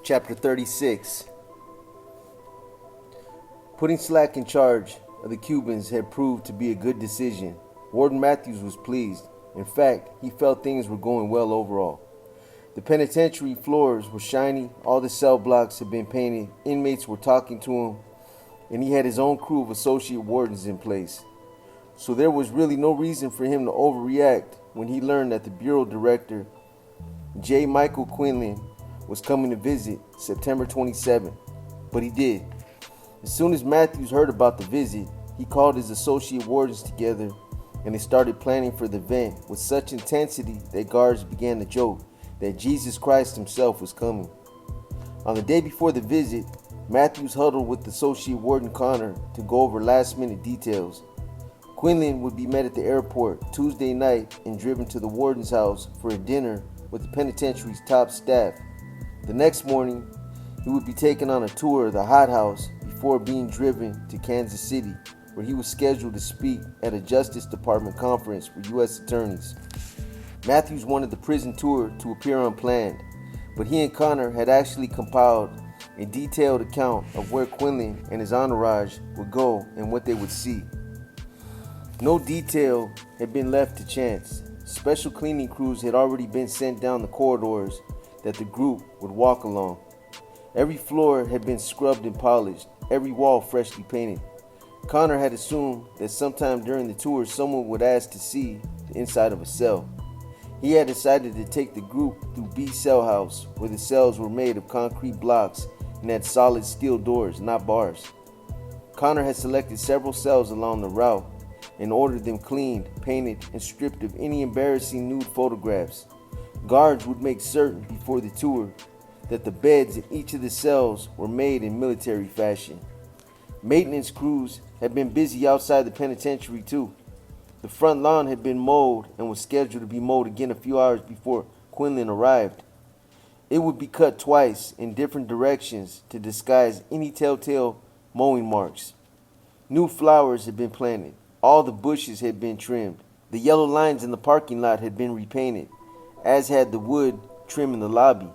Chapter 36. Putting Slack in charge of the Cubans had proved to be a good decision. Warden Matthews was pleased. In fact, he felt things were going well overall. The penitentiary floors were shiny, all the cell blocks had been painted, inmates were talking to him, and he had his own crew of associate wardens in place. So there was really no reason for him to overreact when he learned that the bureau director, J. Michael Quinlan, was coming to visit September 27th. But he did. As soon as Matthews heard about the visit, he called his associate wardens together and they started planning for the event with such intensity that guards began to joke that Jesus Christ himself was coming. On the day before the visit, Matthews huddled with Associate Warden Connor to go over last-minute details. Quinlan would be met at the airport Tuesday night and driven to the warden's house for a dinner with the penitentiary's top staff. The next morning, he would be taken on a tour of the hot house before being driven to Kansas City, where he was scheduled to speak at a Justice Department conference for U.S. attorneys. Matthews wanted the prison tour to appear unplanned, but he and Connor had actually compiled a detailed account of where Quinlan and his entourage would go and what they would see. No detail had been left to chance. Special cleaning crews had already been sent down the corridors that the group would walk along. Every floor had been scrubbed and polished, every wall freshly painted. Connor had assumed that sometime during the tour someone would ask to see the inside of a cell. He had decided to take the group through B Cell House, where the cells were made of concrete blocks and had solid steel doors, not bars. Connor had selected several cells along the route and ordered them cleaned, painted, and stripped of any embarrassing nude photographs. Guards would make certain before the tour that the beds in each of the cells were made in military fashion. Maintenance crews had been busy outside the penitentiary too. The front lawn had been mowed and was scheduled to be mowed again a few hours before Quinlan arrived. It would be cut twice in different directions to disguise any telltale mowing marks. New flowers had been planted. All the bushes had been trimmed. The yellow lines in the parking lot had been repainted, as had the wood trim in the lobby.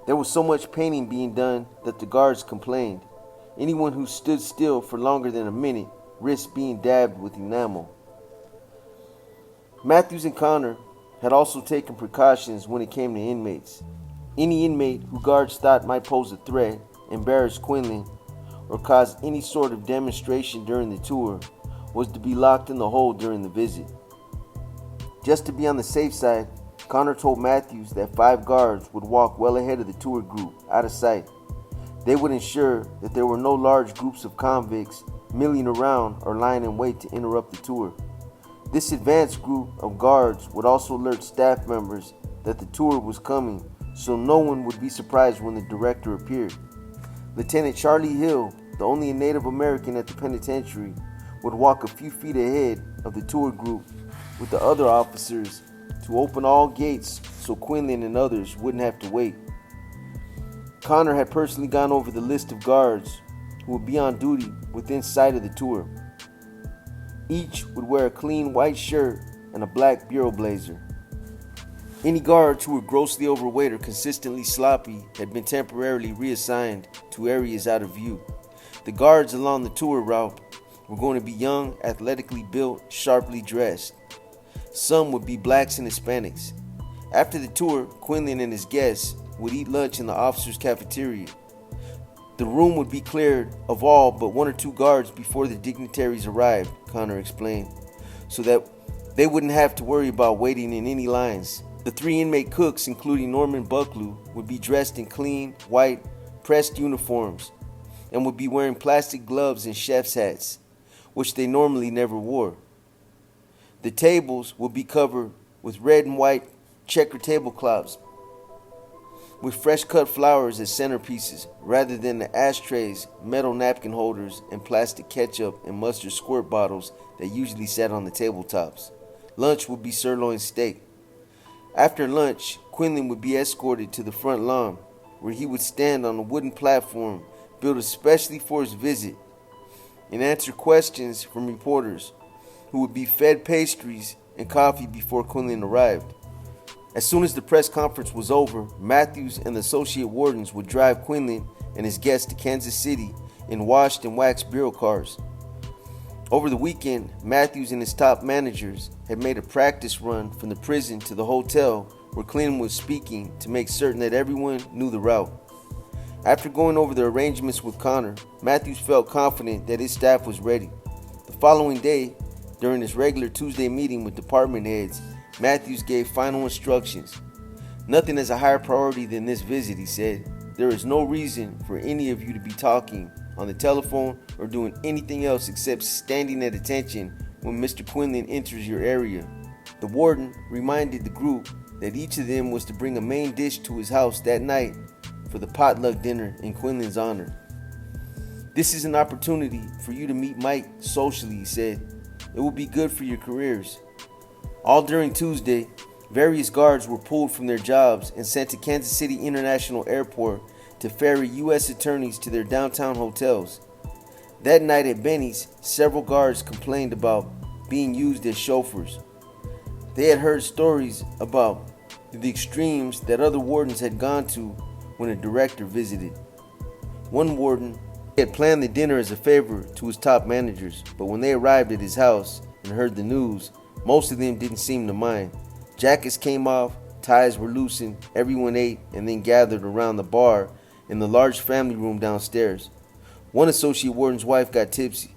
There was so much painting being done that the guards complained. Anyone who stood still for longer than a minute risked being dabbed with enamel. Matthews and Connor had also taken precautions when it came to inmates. Any inmate who guards thought might pose a threat, embarrass Quinlan, or cause any sort of demonstration during the tour was to be locked in the hole during the visit. Just to be on the safe side, Connor told Matthews that 5 guards would walk well ahead of the tour group, out of sight. They would ensure that there were no large groups of convicts milling around or lying in wait to interrupt the tour. This advanced group of guards would also alert staff members that the tour was coming, so no one would be surprised when the director appeared. Lieutenant Charlie Hill, the only Native American at the penitentiary, would walk a few feet ahead of the tour group with the other officers to open all gates so Quinlan and others wouldn't have to wait. Connor had personally gone over the list of guards who would be on duty within sight of the tour. Each would wear a clean white shirt and a black bureau blazer. Any guards who were grossly overweight or consistently sloppy had been temporarily reassigned to areas out of view. The guards along the tour route were going to be young, athletically built, sharply dressed. Some would be blacks and Hispanics. After the tour, Quinlan and his guests would eat lunch in the officers' cafeteria. The room would be cleared of all but 1 or 2 guards before the dignitaries arrived, Connor explained, so that they wouldn't have to worry about waiting in any lines. The 3 inmate cooks, including Norman Bucklew, would be dressed in clean, white, pressed uniforms and would be wearing plastic gloves and chef's hats, which they normally never wore. The tables would be covered with red and white checker tablecloths with fresh cut flowers as centerpieces rather than the ashtrays, metal napkin holders, and plastic ketchup and mustard squirt bottles that usually sat on the tabletops. Lunch would be sirloin steak. After lunch, Quinlan would be escorted to the front lawn, where he would stand on a wooden platform built especially for his visit and answer questions from reporters who would be fed pastries and coffee before Quinlan arrived. As soon as the press conference was over, Matthews and the associate wardens would drive Quinlan and his guests to Kansas City in washed and waxed bureau cars. Over the weekend, Matthews and his top managers had made a practice run from the prison to the hotel where Quinlan was speaking to make certain that everyone knew the route. After going over the arrangements with Connor, Matthews felt confident that his staff was ready. The following day, during his regular Tuesday meeting with department heads, Matthews gave final instructions. "Nothing is a higher priority than this visit," he said. "There is no reason for any of you to be talking on the telephone or doing anything else except standing at attention when Mr. Quinlan enters your area." The warden reminded the group that each of them was to bring a main dish to his house that night for the potluck dinner in Quinlan's honor. "This is an opportunity for you to meet Mike socially," he said. "It will be good for your careers." All during Tuesday, various guards were pulled from their jobs and sent to Kansas City International Airport to ferry U.S. attorneys to their downtown hotels. That night at Benny's, several guards complained about being used as chauffeurs. They had heard stories about the extremes that other wardens had gone to when a director visited. One warden had planned the dinner as a favor to his top managers, but when they arrived at his house and heard the news, most of them didn't seem to mind. Jackets came off, ties were loosened, everyone ate and then gathered around the bar in the large family room downstairs. One associate warden's wife got tipsy.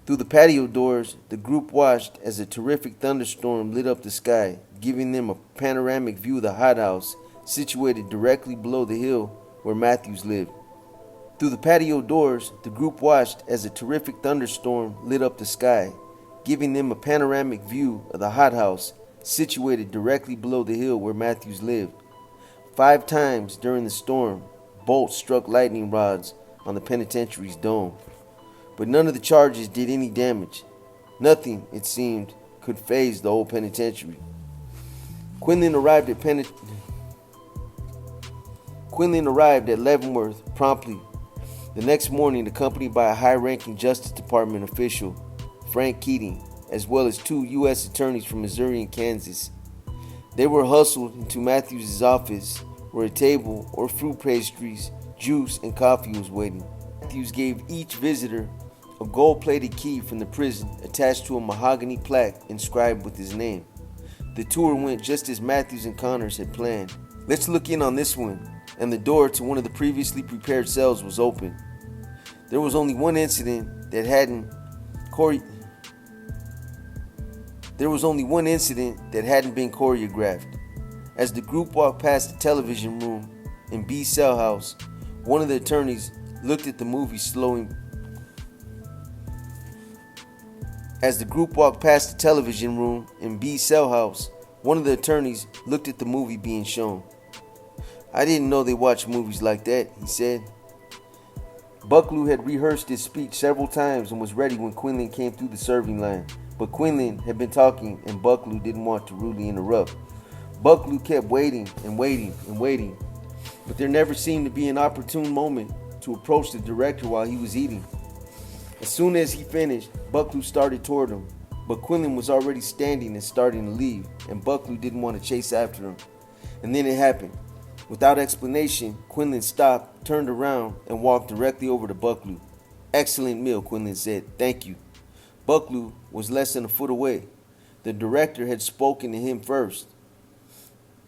Through the patio doors, the group watched as a terrific thunderstorm lit up the sky, giving them a panoramic view of the hothouse situated directly below the hill where Matthews lived. Through the patio doors, the group watched as a terrific thunderstorm lit up the sky, giving them a panoramic view of the hothouse situated directly below the hill where Matthews lived. 5 times during the storm, bolts struck lightning rods on the penitentiary's dome, but none of the charges did any damage. Nothing, it seemed, could faze the old penitentiary. Quinlan arrived at Leavenworth promptly the next morning, accompanied by a high-ranking Justice Department official, Frank Keating, as well as 2 U.S. attorneys from Missouri and Kansas. They were hustled into Matthews' office, where a table or fruit pastries, juice, and coffee was waiting. Matthews gave each visitor a gold-plated key from the prison attached to a mahogany plaque inscribed with his name. The tour went just as Matthews and Connors had planned. "Let's look in on this one," and the door to one of the previously prepared cells was open. There was only one incident that hadn't been choreographed. As the group walked past the television room in B cell house, one of the attorneys looked at the movie being shown. "I didn't know they watched movies like that," he said. Bucklew had rehearsed his speech several times and was ready when Quinlan came through the serving line, but Quinlan had been talking and Bucklew didn't want to rudely interrupt. Bucklew kept waiting and waiting and waiting, but there never seemed to be an opportune moment to approach the director while he was eating. As soon as he finished, Bucklew started toward him, but Quinlan was already standing and starting to leave, and Bucklew didn't want to chase after him. And then it happened. Without explanation, Quinlan stopped, turned around, and walked directly over to Bucklew. "Excellent meal," Quinlan said. "Thank you." Bucklew was less than a foot away. The director had spoken to him first.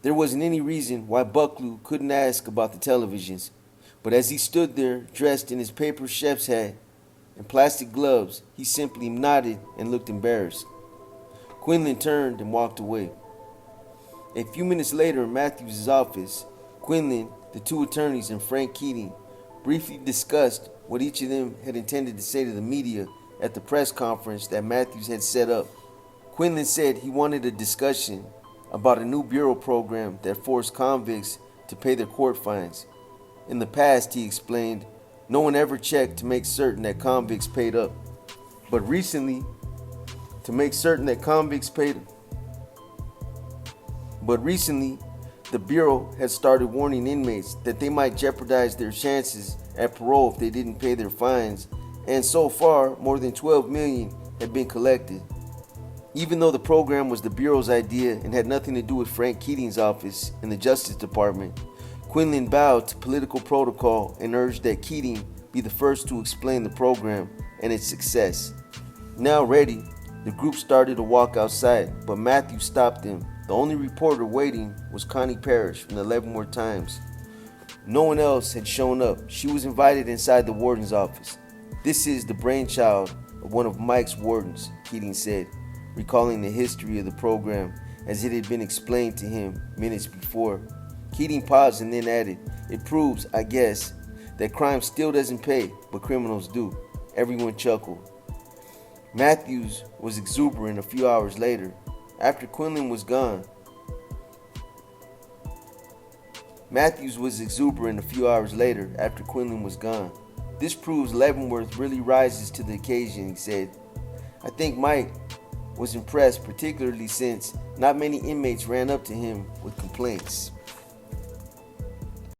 There wasn't any reason why Bucklew couldn't ask about the televisions, but as he stood there, dressed in his paper chef's hat and plastic gloves, he simply nodded and looked embarrassed. Quinlan turned and walked away. A few minutes later in Matthews' office, Quinlan, the 2 attorneys, and Frank Keating briefly discussed what each of them had intended to say to the media at the press conference that Matthews had set up. Quinlan said he wanted a discussion about a new bureau program that forced convicts to pay their court fines. In the past, he explained, no one ever checked to make certain that convicts paid up. But recently, the Bureau had started warning inmates that they might jeopardize their chances at parole if they didn't pay their fines, and so far, more than $12 million had been collected. Even though the program was the Bureau's idea and had nothing to do with Frank Keating's office in the Justice Department, Quinlan bowed to political protocol and urged that Keating be the first to explain the program and its success. Now ready, the group started to walk outside, but Matthew stopped them. The only reporter waiting was Connie Parrish from the Leavenworth Times. No one else had shown up. She was invited inside the warden's office. "This is the brainchild of one of Mike's wardens," Keating said, recalling the history of the program as it had been explained to him minutes before. Keating paused and then added, "It proves, I guess, that crime still doesn't pay, but criminals do." Everyone chuckled. Matthews was exuberant a few hours later. After Quinlan was gone, "This proves Leavenworth really rises to the occasion," he said. "I think Mike was impressed, particularly since not many inmates ran up to him with complaints."